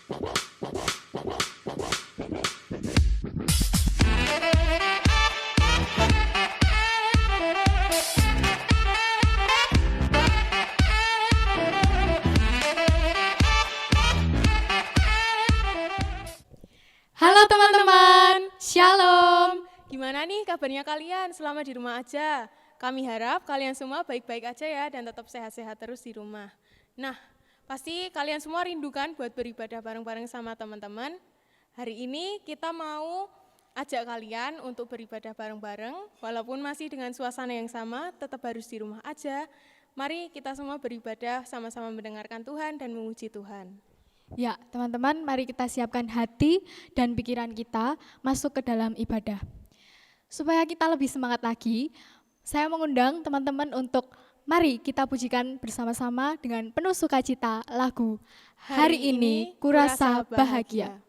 Halo teman-teman, Shalom. Gimana nih kabarnya kalian selama di rumah aja? Kami harap kalian semua baik-baik aja ya dan tetap sehat-sehat terus di rumah. Nah, pasti kalian semua rindu kan buat beribadah bareng-bareng sama teman-teman? Hari ini kita mau ajak kalian untuk beribadah bareng-bareng, walaupun masih dengan suasana yang sama, tetap harus di rumah aja. Mari kita semua beribadah sama-sama mendengarkan Tuhan dan memuji Tuhan. Ya, teman-teman, mari kita siapkan hati dan pikiran kita masuk ke dalam ibadah. Supaya kita lebih semangat lagi, saya mengundang teman-teman untuk mari kita pujikan bersama-sama dengan penuh sukacita lagu Hari Ini Kurasa Bahagia.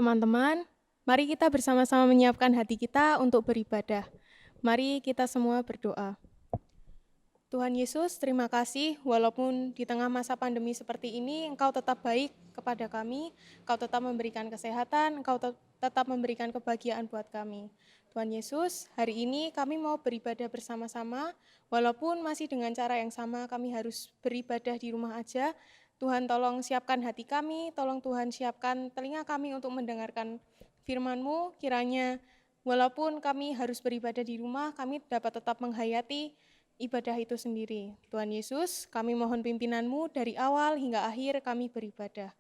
Teman-teman, mari kita bersama-sama menyiapkan hati kita untuk beribadah. Mari kita semua berdoa. Tuhan Yesus, terima kasih walaupun di tengah masa pandemi seperti ini, Engkau tetap baik kepada kami, Engkau tetap memberikan kesehatan, Engkau tetap memberikan kebahagiaan buat kami. Tuhan Yesus, hari ini kami mau beribadah bersama-sama, walaupun masih dengan cara yang sama, kami harus beribadah di rumah aja. Tuhan tolong siapkan hati kami, tolong Tuhan siapkan telinga kami untuk mendengarkan firman-Mu, kiranya walaupun kami harus beribadah di rumah, kami dapat tetap menghayati ibadah itu sendiri. Tuhan Yesus, kami mohon pimpinan-Mu dari awal hingga akhir kami beribadah.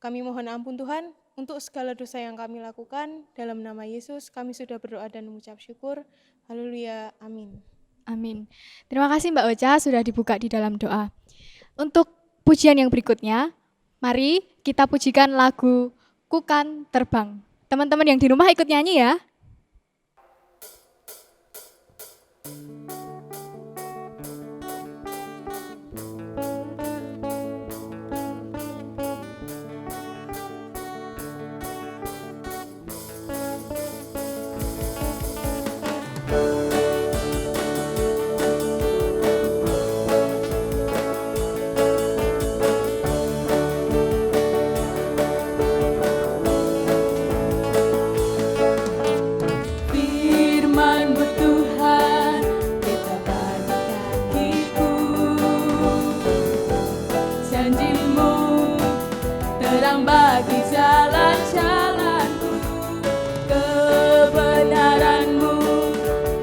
Kami mohon ampun Tuhan untuk segala dosa yang kami lakukan. Dalam nama Yesus kami sudah berdoa dan mengucap syukur. Haleluya, amin. Amin. Terima kasih Mbak Ocha sudah dibuka di dalam doa. Untuk pujian yang berikutnya, mari kita pujikan lagu Kukan Terbang. Teman-teman yang di rumah ikut nyanyi ya. terang bagi jalan-jalanku. Kebenaran-Mu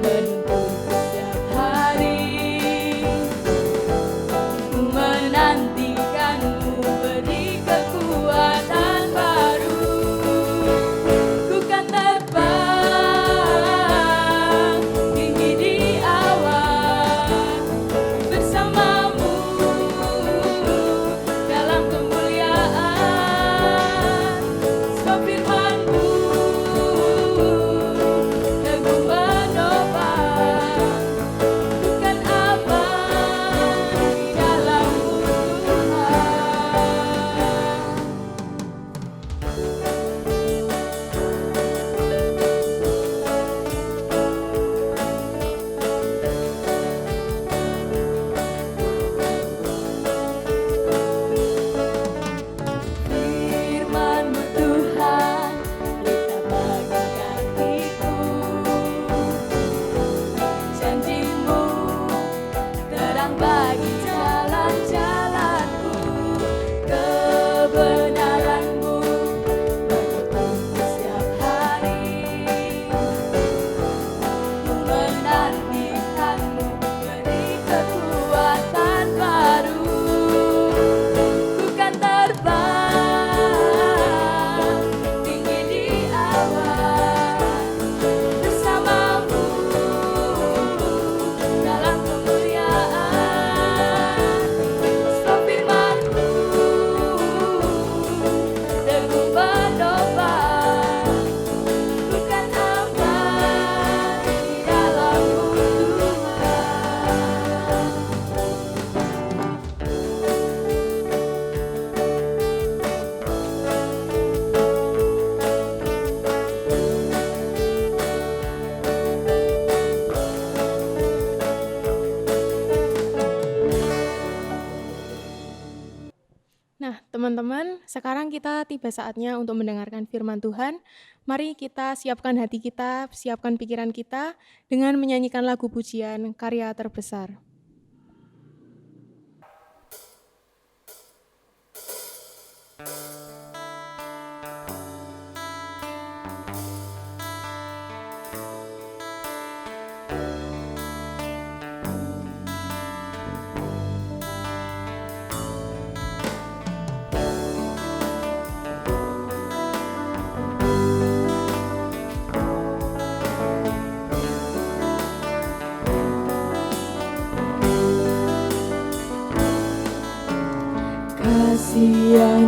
menuntunku setiap hari. Ku menantikan-Mu, beri kekuatan baru. Ku kan terbang tinggi di awan bersama-Mu dalam kemuliaan. Sebab firman-Mu teguh menopang. Ku kan abadi dalam-Mu Firman-Mu Tuhan, pelita bagi kakiku. Janji-Mu terang bagi jalan-jalanku. Kebenaran-Mu menuntunku setiap hari. Ku menantikan-Mu, beri kekuatan baru. Ku kan terbang tinggi di awan bersama-Mu dalam kemuliaan. Sebab firman-Mu teguh menopang. Ku kan abadi dalam-Mu Tuhan. Nah, teman-teman, sekarang kita tiba saatnya untuk mendengarkan firman Tuhan. Mari kita siapkan hati kita, siapkan pikiran kita dengan menyanyikan lagu pujian Karya Terbesar. Kasih yang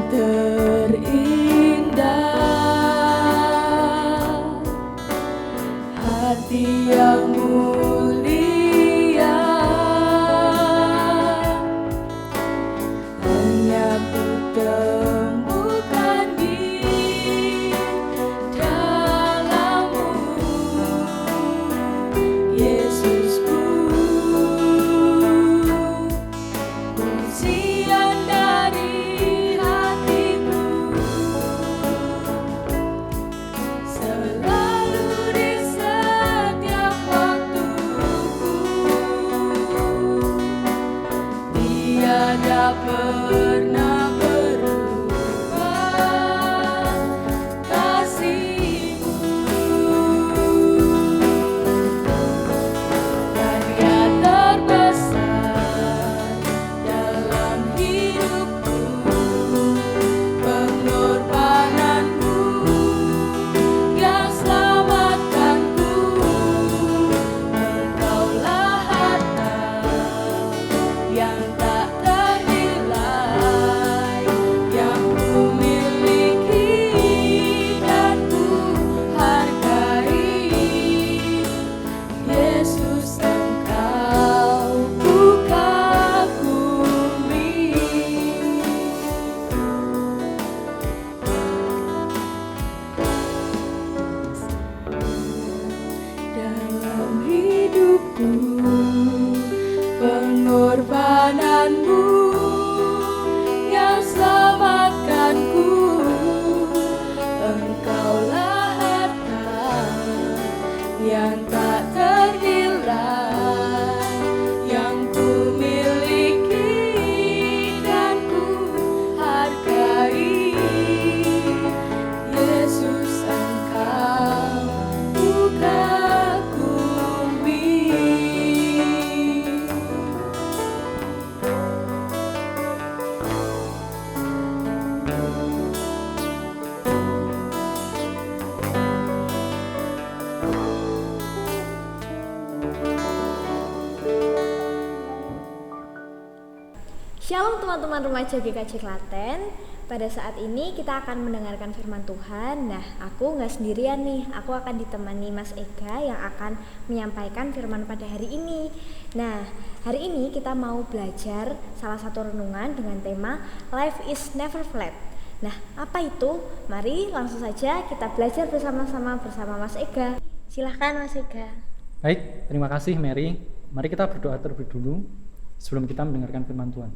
Shalom teman-teman remaja GKJ Klaten. Pada saat ini kita akan mendengarkan firman Tuhan. Nah, aku nggak sendirian nih, aku akan ditemani Mas Ega yang akan menyampaikan firman pada hari ini. Nah, hari ini kita mau belajar salah satu renungan dengan tema Life is Never Flat. Nah, apa itu? Mari langsung saja kita belajar bersama-sama bersama Mas Ega. Silahkan Mas Ega. Baik, terima kasih Mary. Mari kita berdoa terlebih dulu sebelum kita mendengarkan firman Tuhan.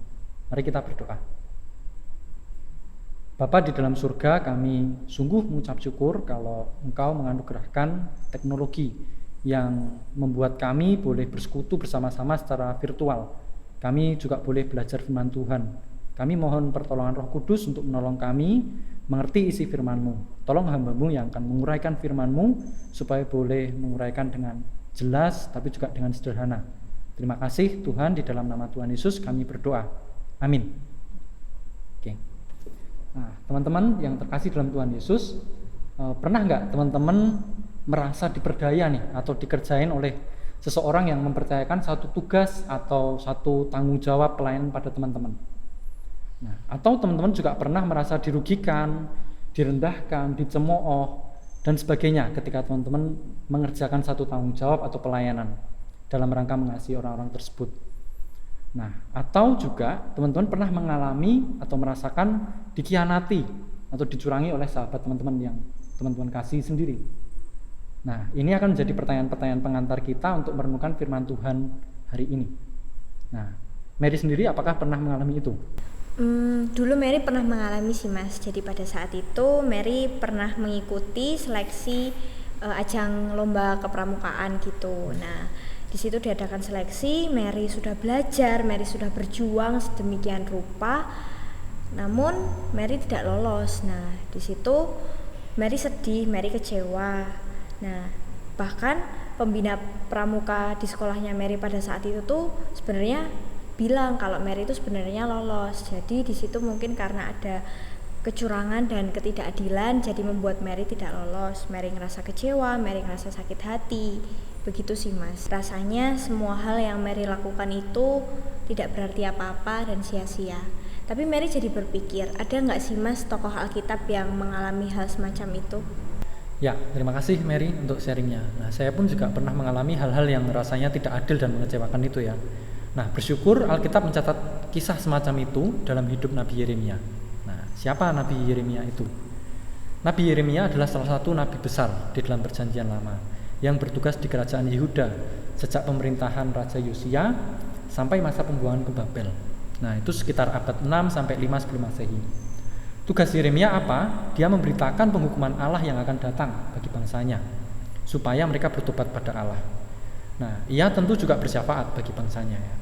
Mari kita berdoa. Bapa di dalam surga, kami sungguh mengucap syukur kalau Engkau menganugerahkan teknologi yang membuat kami boleh bersekutu bersama-sama secara virtual. Kami juga boleh belajar firman Tuhan. Kami mohon pertolongan Roh Kudus untuk menolong kami mengerti isi firman-Mu. Tolong hamba-Mu yang akan menguraikan firman-Mu supaya boleh menguraikan dengan jelas tapi juga dengan sederhana. Terima kasih Tuhan, di dalam nama Tuhan Yesus kami berdoa. Amin. Oke. Nah, teman-teman yang terkasih dalam Tuhan Yesus, pernah nggak teman-teman merasa diperdaya nih atau dikerjain oleh seseorang yang mempercayakan satu tugas atau satu tanggung jawab pelayanan pada teman-teman? Nah, atau teman-teman juga pernah merasa dirugikan, direndahkan, dicemooh dan sebagainya ketika teman-teman mengerjakan satu tanggung jawab atau pelayanan dalam rangka mengasihi orang-orang tersebut. Nah, atau juga teman-teman pernah mengalami atau merasakan dikhianati atau dicurangi oleh sahabat teman-teman yang teman-teman kasih sendiri. Nah, ini akan menjadi pertanyaan-pertanyaan pengantar kita untuk merenungkan firman Tuhan hari ini. Nah, Mary sendiri apakah pernah mengalami itu? Dulu Mary pernah mengalami sih Mas. Jadi pada saat itu Mary pernah mengikuti seleksi ajang lomba kepramukaan gitu. Nah, di situ diadakan seleksi, Mary sudah belajar, Mary sudah berjuang sedemikian rupa, namun Mary tidak lolos. Nah, di situ Mary sedih, Mary kecewa. Nah, bahkan pembina pramuka di sekolahnya Mary pada saat itu tuh sebenarnya bilang kalau Mary itu sebenarnya lolos. Jadi di situ mungkin karena ada kecurangan dan ketidakadilan, jadi membuat Mary tidak lolos. Mary ngerasa kecewa, Mary ngerasa sakit hati. Begitu sih Mas. Rasanya semua hal yang Mary lakukan itu tidak berarti apa-apa dan sia-sia. Tapi Mary jadi berpikir, ada nggak sih Mas tokoh Alkitab yang mengalami hal semacam itu? Ya, terima kasih Mary untuk sharingnya. Nah, saya pun juga pernah mengalami hal-hal yang rasanya tidak adil dan mengecewakan itu ya. Nah, bersyukur Alkitab mencatat kisah semacam itu dalam hidup Nabi Yeremia. Nah, siapa Nabi Yeremia itu? Nabi Yeremia adalah salah satu nabi besar di dalam Perjanjian Lama yang bertugas di kerajaan Yehuda sejak pemerintahan Raja Yosia sampai masa pembuangan ke Babel. Nah, itu sekitar abad 6 sampai 5 sebelum Masehi. Tugas Yeremia apa? Dia memberitakan penghukuman Allah yang akan datang bagi bangsanya supaya mereka bertobat pada Allah. Nah, ia tentu juga bersyafaat bagi bangsanya ya.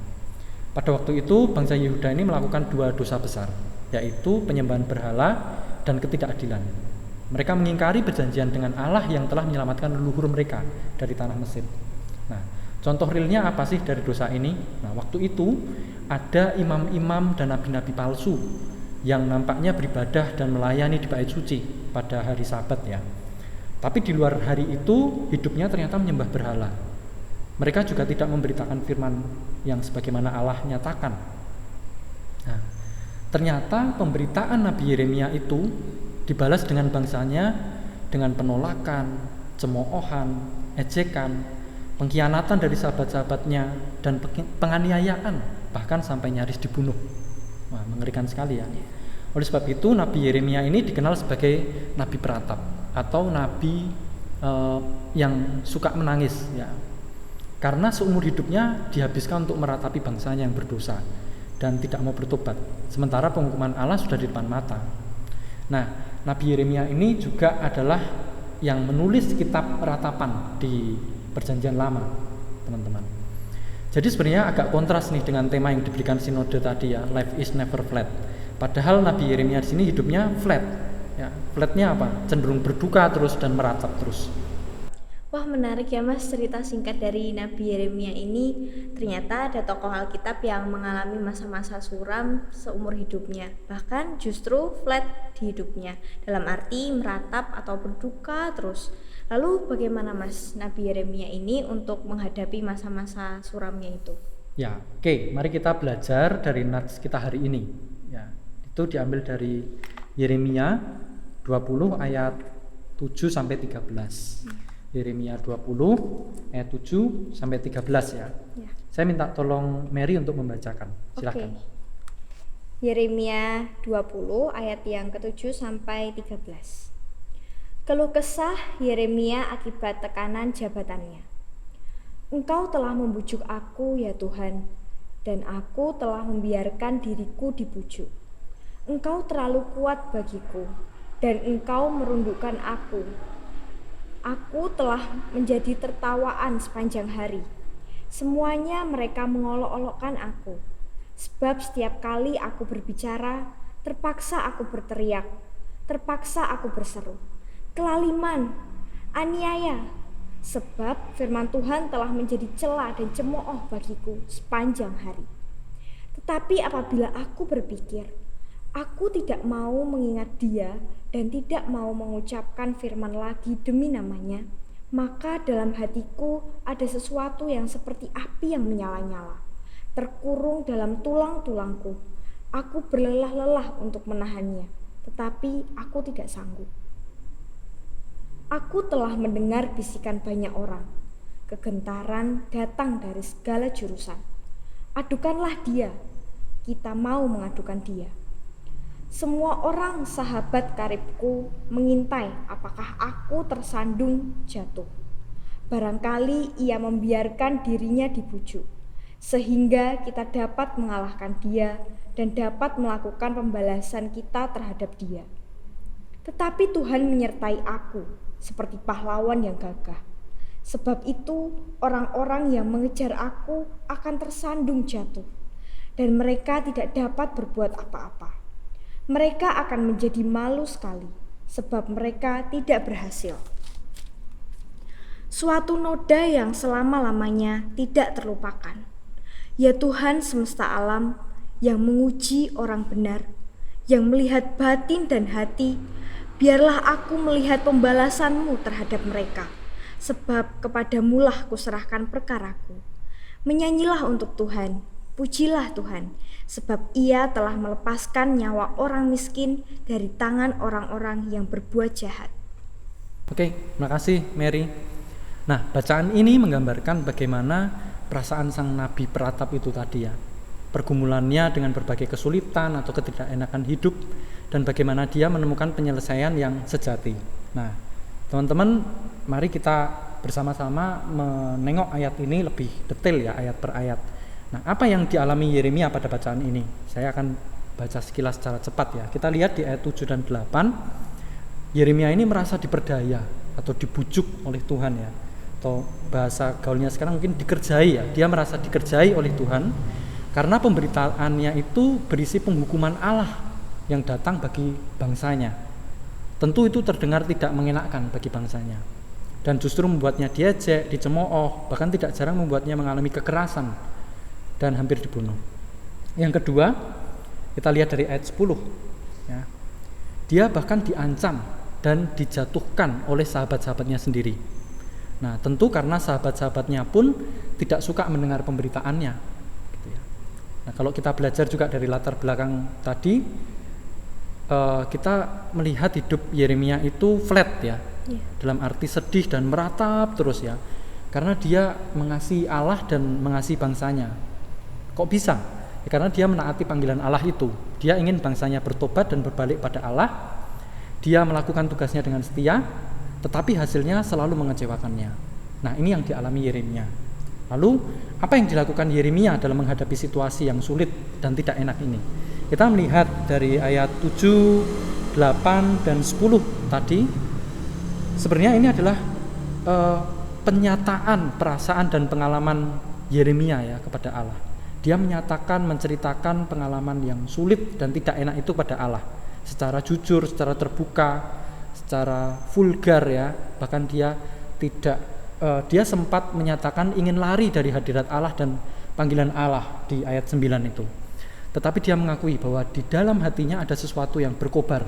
Pada waktu itu bangsa Yehuda ini melakukan dua dosa besar, yaitu penyembahan berhala dan ketidakadilan. Mereka mengingkari perjanjian dengan Allah yang telah menyelamatkan leluhur mereka dari tanah Mesir. Nah, contoh realnya apa sih dari dosa ini? Nah, waktu itu ada imam-imam dan nabi-nabi palsu yang nampaknya beribadah dan melayani di bait suci pada hari Sabat ya. Tapi di luar hari itu hidupnya ternyata menyembah berhala. Mereka juga tidak memberitakan firman yang sebagaimana Allah nyatakan. Nah, ternyata pemberitaan Nabi Yeremia itu dibalas dengan bangsanya dengan penolakan, cemoohan, ejekan, pengkhianatan dari sahabat-sahabatnya dan penganiayaan, bahkan sampai nyaris dibunuh. Wah, mengerikan sekali ya. Oleh sebab itu Nabi Yeremia ini dikenal sebagai nabi peratap atau nabi yang suka menangis ya. Karena seumur hidupnya dihabiskan untuk meratapi bangsanya yang berdosa dan tidak mau bertobat, sementara penghukuman Allah sudah di depan mata. Nah, Nabi Yeremia ini juga adalah yang menulis kitab ratapan di Perjanjian Lama, teman-teman. Jadi sebenarnya agak kontras nih dengan tema yang diberikan sinode tadi ya, life is never flat. Padahal Nabi Yeremia di sini hidupnya flat. Ya, flatnya apa? Cenderung berduka terus dan meratap terus. Wah, menarik ya Mas cerita singkat dari Nabi Yeremia ini. Ternyata ada tokoh Alkitab yang mengalami masa-masa suram seumur hidupnya, bahkan justru flat di hidupnya, dalam arti meratap atau berduka terus. Lalu bagaimana Mas Nabi Yeremia ini untuk menghadapi masa-masa suramnya itu? Ya, oke, mari kita belajar dari nats kita hari ini. Ya, itu diambil dari Yeremia 20 ayat 7 sampai 13. Yeremia 20 ayat 7 sampai 13 ya. Ya. Saya minta tolong Mary untuk membacakan. Silakan. Oke. Yeremia 20 ayat yang ke-7 sampai 13. Keluh kesah Yeremia akibat tekanan jabatannya. Engkau telah membujuk aku ya Tuhan, dan aku telah membiarkan diriku dibujuk. Engkau terlalu kuat bagiku, dan engkau merundukkan aku. Aku telah menjadi tertawaan sepanjang hari. Semuanya mereka mengolok-olokkan aku. Sebab setiap kali aku berbicara, terpaksa aku berteriak, terpaksa aku berseru. Kelaliman, aniaya, sebab firman Tuhan telah menjadi celah dan cemooh bagiku sepanjang hari. Tetapi apabila aku berpikir, aku tidak mau mengingat Dia dan tidak mau mengucapkan firman lagi demi namanya, maka dalam hatiku ada sesuatu yang seperti api yang menyala-nyala, terkurung dalam tulang-tulangku. Aku berlelah-lelah untuk menahannya, tetapi aku tidak sanggup. Aku telah mendengar bisikan banyak orang. Kegentaran datang dari segala jurusan. Adukanlah dia. Kita mau mengadukan dia. Semua orang sahabat karibku mengintai apakah aku tersandung jatuh. Barangkali ia membiarkan dirinya dibujuk, sehingga kita dapat mengalahkan dia dan dapat melakukan pembalasan kita terhadap dia. Tetapi Tuhan menyertai aku seperti pahlawan yang gagah. Sebab itu orang-orang yang mengejar aku akan tersandung jatuh, dan mereka tidak dapat berbuat apa-apa. Mereka akan menjadi malu sekali, sebab mereka tidak berhasil. Suatu noda yang selama-lamanya tidak terlupakan. Ya Tuhan semesta alam, yang menguji orang benar, yang melihat batin dan hati, biarlah aku melihat pembalasan-Mu terhadap mereka, sebab kepadamu-lah kuserahkan perkaraku. Menyanyilah untuk Tuhan, pujilah Tuhan, sebab Ia telah melepaskan nyawa orang miskin dari tangan orang-orang yang berbuat jahat. Oke, terima kasih Mary. Nah, bacaan ini menggambarkan bagaimana perasaan sang nabi peratap itu tadi ya. Pergumulannya dengan berbagai kesulitan atau ketidakenakan hidup, dan bagaimana dia menemukan penyelesaian yang sejati. Nah, teman-teman, mari kita bersama-sama menengok ayat ini lebih detail ya, ayat per ayat. Nah, apa yang dialami Yeremia pada bacaan ini? Saya akan baca sekilas secara cepat ya. Kita lihat di ayat 7 dan 8, Yeremia ini merasa diperdaya atau dibujuk oleh Tuhan ya. Atau bahasa gaulnya sekarang mungkin dikerjai ya. Dia merasa dikerjai oleh Tuhan karena pemberitaannya itu berisi penghukuman Allah yang datang bagi bangsanya. Tentu itu terdengar tidak mengenakkan bagi bangsanya, dan justru membuatnya diejek, dicemooh, bahkan tidak jarang membuatnya mengalami kekerasan dan hampir dibunuh. Yang kedua, kita lihat dari ayat 10 ya. Dia bahkan diancam dan dijatuhkan oleh sahabat-sahabatnya sendiri. Nah, tentu karena sahabat-sahabatnya pun tidak suka mendengar pemberitaannya gitu ya. Nah, kalau kita belajar juga dari latar belakang tadi, kita melihat hidup Yeremia itu flat ya, dalam arti sedih dan meratap terus ya, karena dia mengasihi Allah dan mengasihi bangsanya. Kok bisa? Ya, karena dia menaati panggilan Allah itu. Dia ingin bangsanya bertobat dan berbalik pada Allah. Dia melakukan tugasnya dengan setia, tetapi hasilnya selalu mengecewakannya. Nah, ini yang dialami Yeremia. Lalu, apa yang dilakukan Yeremia dalam menghadapi situasi yang sulit dan tidak enak ini? Kita melihat dari ayat 7, 8, dan 10 tadi, sebenarnya ini adalah penyataan perasaan dan pengalaman Yeremia ya kepada Allah. Dia menyatakan, menceritakan pengalaman yang sulit dan tidak enak itu pada Allah, secara jujur, secara terbuka, secara vulgar ya. Bahkan dia dia sempat menyatakan ingin lari dari hadirat Allah dan panggilan Allah di ayat 9 itu. Tetapi dia mengakui bahwa di dalam hatinya ada sesuatu yang berkobar,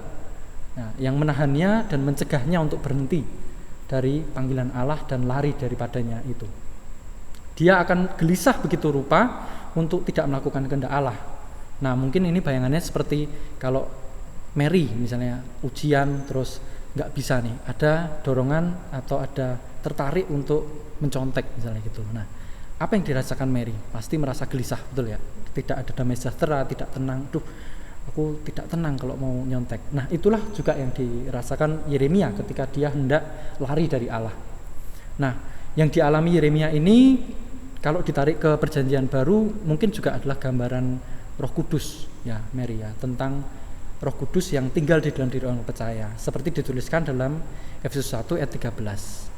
nah, yang menahannya dan mencegahnya untuk berhenti dari panggilan Allah dan lari daripadanya itu. Dia akan gelisah begitu rupa untuk tidak melakukan kehendak Allah. Nah, mungkin ini bayangannya seperti kalau Mary misalnya ujian terus nggak bisa nih, ada dorongan atau ada tertarik untuk mencontek misalnya gitu. Nah, apa yang dirasakan Mary? Pasti merasa gelisah, betul ya? Tidak ada damai sejahtera, tidak tenang. Duh, aku tidak tenang kalau mau nyontek. Nah, itulah juga yang dirasakan Yeremia ketika dia hendak lari dari Allah. Nah, yang dialami Yeremia ini kalau ditarik ke Perjanjian Baru mungkin juga adalah gambaran Roh Kudus ya, Mary ya, tentang Roh Kudus yang tinggal di dalam diri orang percaya, seperti dituliskan dalam Efesus 1 ayat 13.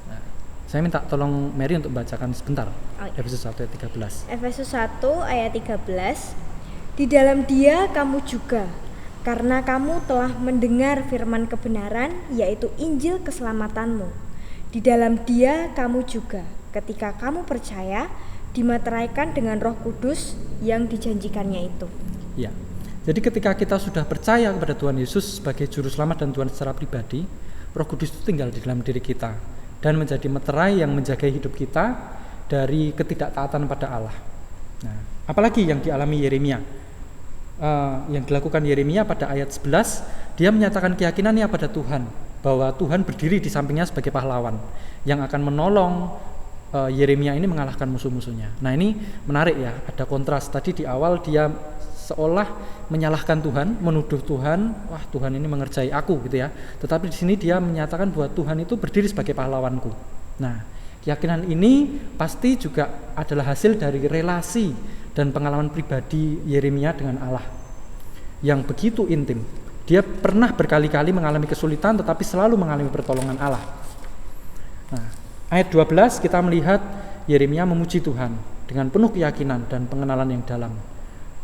Nah, saya minta tolong Mary untuk membacakan sebentar. Efesus 1 ayat 13. Efesus 1 ayat 13. Di dalam Dia kamu juga, karena kamu telah mendengar firman kebenaran, yaitu Injil keselamatanmu. Di dalam Dia kamu juga, ketika kamu percaya, dimateraikan dengan Roh Kudus yang dijanjikannya itu. Ya. Jadi ketika kita sudah percaya kepada Tuhan Yesus sebagai juru selamat dan Tuhan secara pribadi, Roh Kudus itu tinggal di dalam diri kita dan menjadi meterai yang menjaga hidup kita dari ketidaktaatan pada Allah. Nah, apalagi yang dialami Yeremia, yang dilakukan Yeremia pada ayat 11, dia menyatakan keyakinannya pada Tuhan bahwa Tuhan berdiri di sampingnya sebagai pahlawan yang akan menolong Yeremia ini mengalahkan musuh-musuhnya. Nah, ini menarik ya, ada kontras. Tadi di awal dia seolah menyalahkan Tuhan, menuduh Tuhan, wah Tuhan ini mengerjai aku gitu ya. Tetapi di sini dia menyatakan bahwa Tuhan itu berdiri sebagai pahlawanku. Nah, keyakinan ini pasti juga adalah hasil dari relasi dan pengalaman pribadi Yeremia dengan Allah yang begitu intim. Dia pernah berkali-kali mengalami kesulitan tetapi selalu mengalami pertolongan Allah. Nah, ayat 12 kita melihat Yeremia memuji Tuhan dengan penuh keyakinan dan pengenalan yang dalam.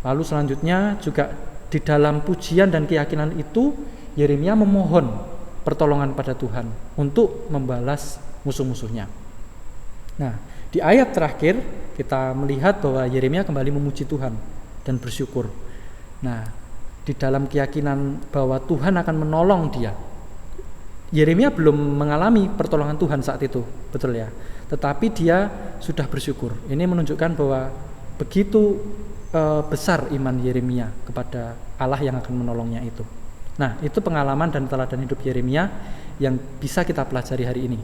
Lalu selanjutnya juga di dalam pujian dan keyakinan itu Yeremia memohon pertolongan pada Tuhan untuk membalas musuh-musuhnya. Nah, di ayat terakhir kita melihat bahwa Yeremia kembali memuji Tuhan dan bersyukur. Nah, di dalam keyakinan bahwa Tuhan akan menolong dia. Yeremia belum mengalami pertolongan Tuhan saat itu, betul ya. Tetapi dia sudah bersyukur. Ini menunjukkan bahwa begitu besar iman Yeremia kepada Allah yang akan menolongnya itu. Nah, itu pengalaman dan teladan hidup Yeremia yang bisa kita pelajari hari ini.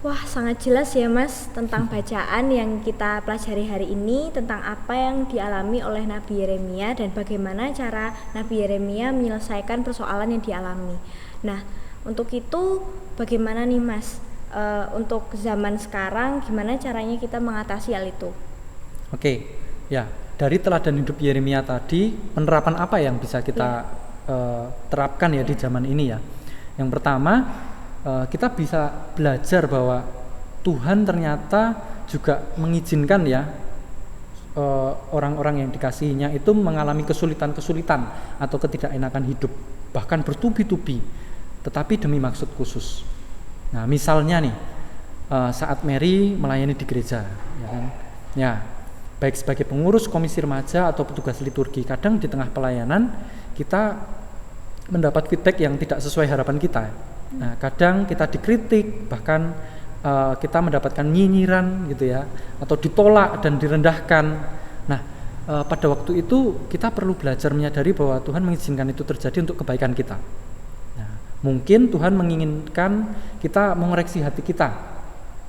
Wah, sangat jelas ya Mas tentang bacaan yang kita pelajari hari ini, tentang apa yang dialami oleh Nabi Yeremia dan bagaimana cara Nabi Yeremia menyelesaikan persoalan yang dialami. Nah, untuk itu bagaimana nih Mas, untuk zaman sekarang gimana caranya kita mengatasi hal itu? Oke, ya, dari teladan hidup Yeremia tadi, penerapan apa yang bisa kita terapkan ya di zaman ini ya? Yang pertama, kita bisa belajar bahwa Tuhan ternyata juga mengizinkan ya orang-orang yang dikasihinya itu mengalami kesulitan-kesulitan atau ketidakenakan hidup, bahkan bertubi-tubi, tetapi demi maksud khusus. Nah, misalnya nih saat Mary melayani di gereja, ya kan? Ya, baik sebagai pengurus komisi remaja atau petugas liturgi, kadang di tengah pelayanan kita mendapat feedback yang tidak sesuai harapan kita. Nah, kadang kita dikritik, bahkan kita mendapatkan nyinyiran gitu ya, atau ditolak dan direndahkan. Nah, pada waktu itu kita perlu belajar menyadari bahwa Tuhan mengizinkan itu terjadi untuk kebaikan kita. Nah, mungkin Tuhan menginginkan kita mengoreksi hati kita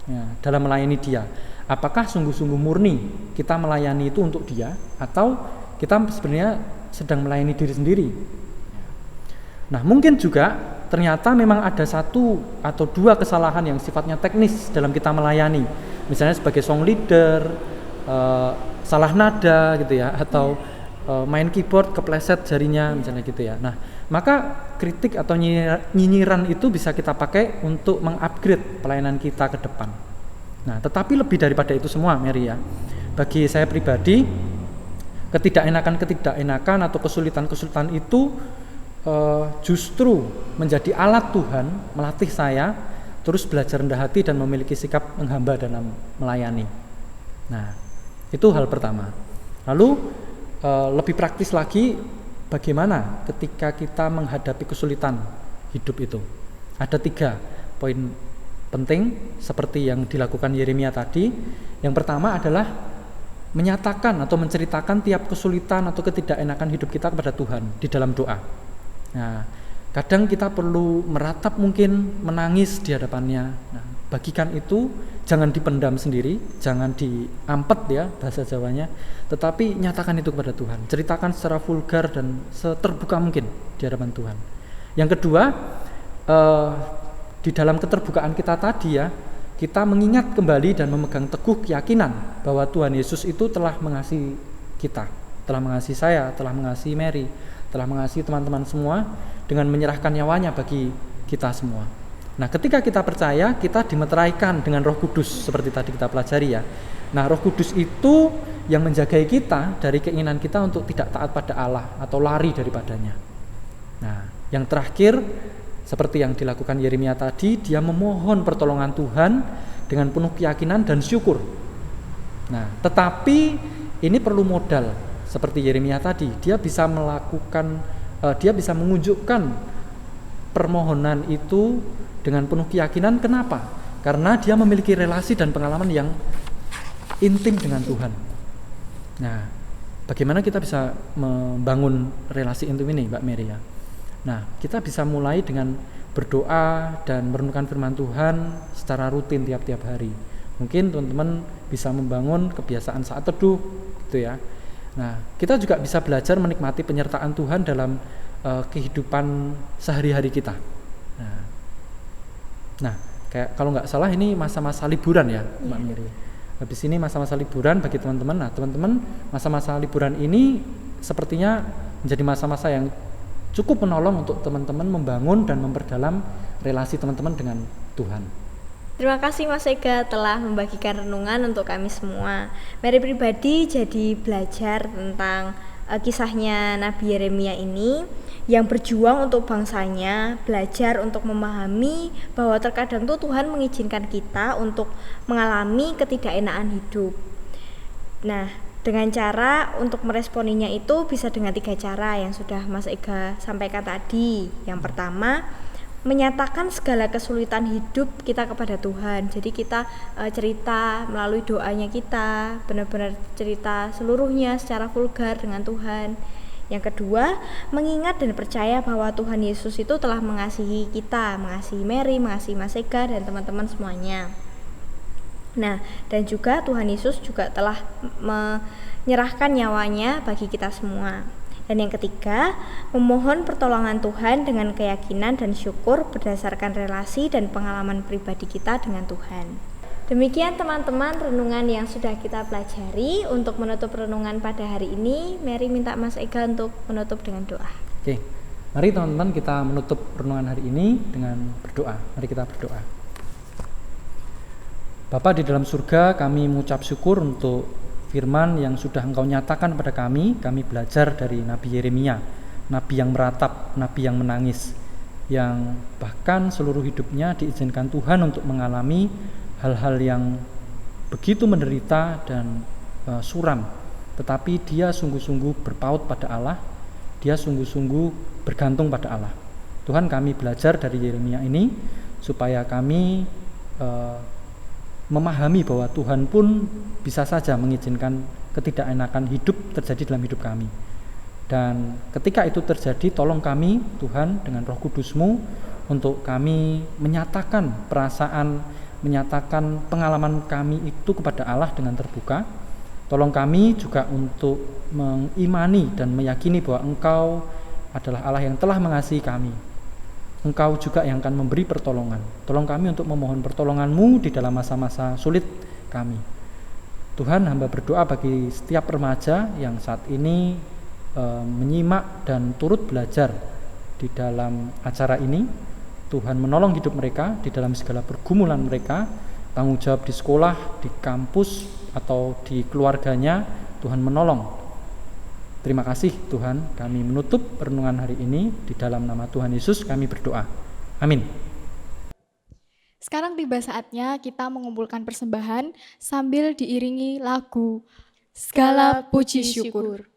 ya, dalam melayani Dia. Apakah sungguh-sungguh murni kita melayani itu untuk Dia, atau kita sebenarnya sedang melayani diri sendiri? Nah, mungkin juga ternyata memang ada satu atau dua kesalahan yang sifatnya teknis dalam kita melayani. Misalnya sebagai song leader, salah nada gitu ya, atau main keyboard kepleset jarinya misalnya gitu ya. Nah, maka kritik atau nyinyiran itu bisa kita pakai untuk mengupgrade pelayanan kita ke depan. Nah, tetapi lebih daripada itu semua, Mary ya, bagi saya pribadi, ketidakenakan atau kesulitan-kesulitan itu justru menjadi alat Tuhan melatih saya terus belajar rendah hati dan memiliki sikap menghamba dalam melayani. Nah, itu hal pertama. Lalu lebih praktis lagi, bagaimana ketika kita menghadapi kesulitan hidup itu? Ada 3 poin penting seperti yang dilakukan Yeremia tadi. Yang pertama adalah menyatakan atau menceritakan tiap kesulitan atau ketidakenakan hidup kita kepada Tuhan di dalam doa. Nah, kadang kita perlu meratap, mungkin menangis di hadapannya. Nah, bagikan itu, jangan dipendam sendiri, jangan diampet ya bahasa Jawanya, tetapi nyatakan itu kepada Tuhan. Ceritakan secara vulgar dan seterbuka mungkin di hadapan Tuhan. Yang kedua, di dalam keterbukaan kita tadi ya, kita mengingat kembali dan memegang teguh keyakinan bahwa Tuhan Yesus itu telah mengasihi kita, telah mengasihi saya, telah mengasihi Mary, telah mengasihi teman-teman semua dengan menyerahkan nyawanya bagi kita semua. Nah, ketika kita percaya, kita dimeteraikan dengan Roh Kudus seperti tadi kita pelajari ya. Nah, Roh Kudus itu yang menjagai kita dari keinginan kita untuk tidak taat pada Allah atau lari daripadanya. Nah, yang terakhir, seperti yang dilakukan Yeremia tadi, dia memohon pertolongan Tuhan dengan penuh keyakinan dan syukur. Nah, tetapi ini perlu modal. Seperti Yeremia tadi, dia bisa menunjukkan permohonan itu dengan penuh keyakinan. Kenapa? Karena dia memiliki relasi dan pengalaman yang intim dengan Tuhan. Nah, bagaimana kita bisa membangun relasi intim ini, Mbak Mary ya? Nah, kita bisa mulai dengan berdoa dan merenungkan firman Tuhan secara rutin tiap-tiap hari. Mungkin teman-teman bisa membangun kebiasaan saat teduh gitu ya. Nah, kita juga bisa belajar menikmati penyertaan Tuhan dalam kehidupan sehari-hari kita. Nah, kayak kalau nggak salah ini masa-masa liburan ya, Mbak Mary. Habis ini masa-masa liburan bagi teman-teman. Nah, teman-teman, masa-masa liburan ini sepertinya menjadi masa-masa yang cukup menolong untuk teman-teman membangun dan memperdalam relasi teman-teman dengan Tuhan. Terima kasih Mas Ega telah membagikan renungan untuk kami semua. Mary pribadi jadi belajar tentang kisahnya Nabi Yeremia ini yang berjuang untuk bangsanya, belajar untuk memahami bahwa terkadang tuh Tuhan mengizinkan kita untuk mengalami ketidakenaan hidup. Nah, dengan cara untuk meresponinya itu bisa dengan 3 cara yang sudah Mas Ega sampaikan tadi. Yang pertama, menyatakan segala kesulitan hidup kita kepada Tuhan. Jadi kita cerita melalui doanya kita, benar-benar cerita seluruhnya secara vulgar dengan Tuhan. Yang kedua, mengingat dan percaya bahwa Tuhan Yesus itu telah mengasihi kita, mengasihi Mary, mengasihi Mas Ega dan teman-teman semuanya. Nah, dan juga Tuhan Yesus juga telah menyerahkan nyawanya bagi kita semua. Dan yang ketiga, memohon pertolongan Tuhan dengan keyakinan dan syukur berdasarkan relasi dan pengalaman pribadi kita dengan Tuhan. Demikian teman-teman renungan yang sudah kita pelajari. Untuk menutup renungan pada hari ini, Mary minta Mas Ega untuk menutup dengan doa. Oke, mari teman-teman kita menutup renungan hari ini dengan berdoa. Mari kita berdoa. Bapa di dalam surga, kami mengucap syukur untuk firman yang sudah Engkau nyatakan pada kami. Kami belajar dari Nabi Yeremia, Nabi yang meratap, Nabi yang menangis, yang bahkan seluruh hidupnya diizinkan Tuhan untuk mengalami hal-hal yang begitu menderita dan suram. Tetapi dia sungguh-sungguh berpaut pada Allah, dia sungguh-sungguh bergantung pada Allah. Tuhan, kami belajar dari Yeremia ini supaya kami memahami bahwa Tuhan pun bisa saja mengizinkan ketidakenakan hidup terjadi dalam hidup kami. Dan ketika itu terjadi, tolong kami Tuhan dengan Roh Kudus-Mu untuk kami menyatakan perasaan, menyatakan pengalaman kami itu kepada Allah dengan terbuka. Tolong kami juga untuk mengimani dan meyakini bahwa Engkau adalah Allah yang telah mengasihi kami. Engkau juga yang akan memberi pertolongan. Tolong kami untuk memohon pertolongan-Mu di dalam masa-masa sulit kami. Tuhan, hamba berdoa bagi setiap remaja yang saat ini menyimak dan turut belajar di dalam acara ini. Tuhan menolong hidup mereka di dalam segala pergumulan mereka, tanggung jawab di sekolah, di kampus, atau di keluarganya. Tuhan menolong. Terima kasih Tuhan, kami menutup renungan hari ini di dalam nama Tuhan Yesus kami berdoa. Amin. Sekarang tiba saatnya kita mengumpulkan persembahan sambil diiringi lagu Segala Puji Syukur.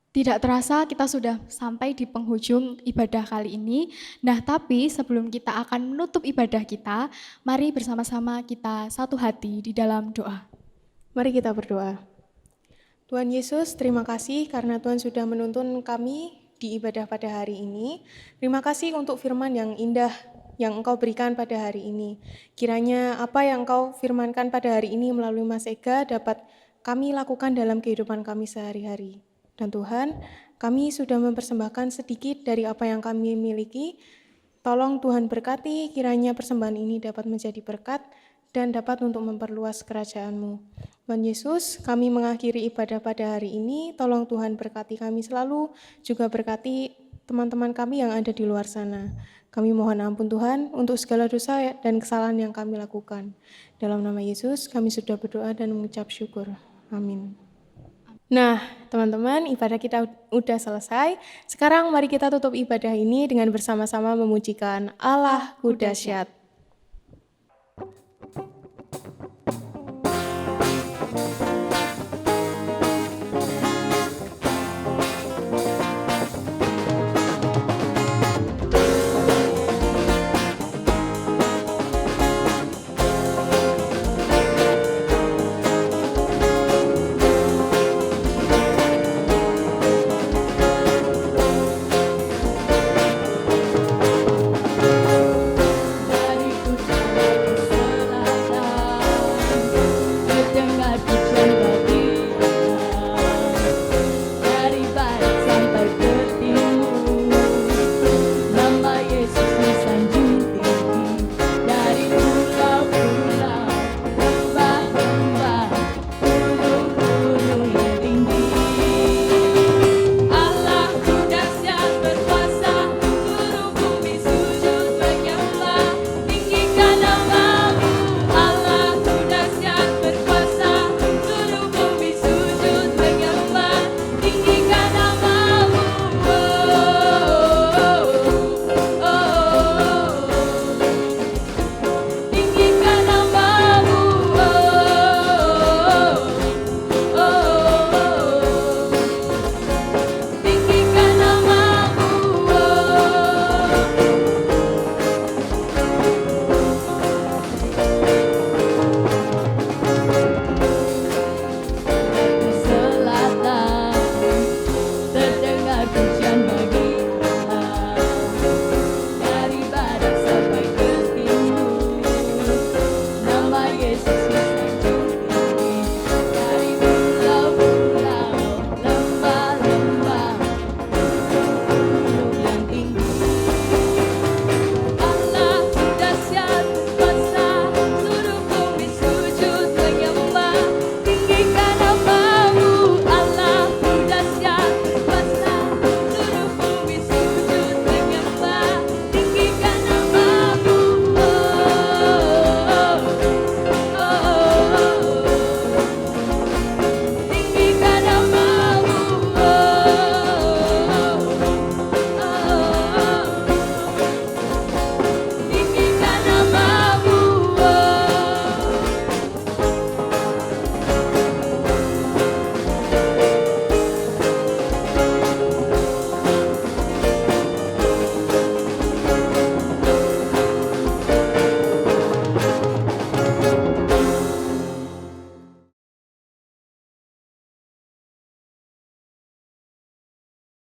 Tidak terasa kita sudah sampai di penghujung ibadah kali ini. Nah, tapi sebelum kita akan menutup ibadah kita, mari bersama-sama kita satu hati di dalam doa. Mari kita berdoa. Tuhan Yesus, terima kasih karena Tuhan sudah menuntun kami di ibadah pada hari ini. Terima kasih untuk firman yang indah yang Engkau berikan pada hari ini. Kiranya apa yang Engkau firmankan pada hari ini melalui Mas Ega dapat kami lakukan dalam kehidupan kami sehari-hari. Dan Tuhan, kami sudah mempersembahkan sedikit dari apa yang kami miliki. Tolong Tuhan berkati, kiranya persembahan ini dapat menjadi berkat dan dapat untuk memperluas kerajaan-Mu. Tuhan Yesus, kami mengakhiri ibadah pada hari ini. Tolong Tuhan berkati kami selalu, juga berkati teman-teman kami yang ada di luar sana. Kami mohon ampun Tuhan untuk segala dosa dan kesalahan yang kami lakukan. Dalam nama Yesus, kami sudah berdoa dan mengucap syukur. Amin. Nah, teman-teman, ibadah kita udah selesai. Sekarang mari kita tutup ibadah ini dengan bersama-sama memujikan Allahku dahsyat.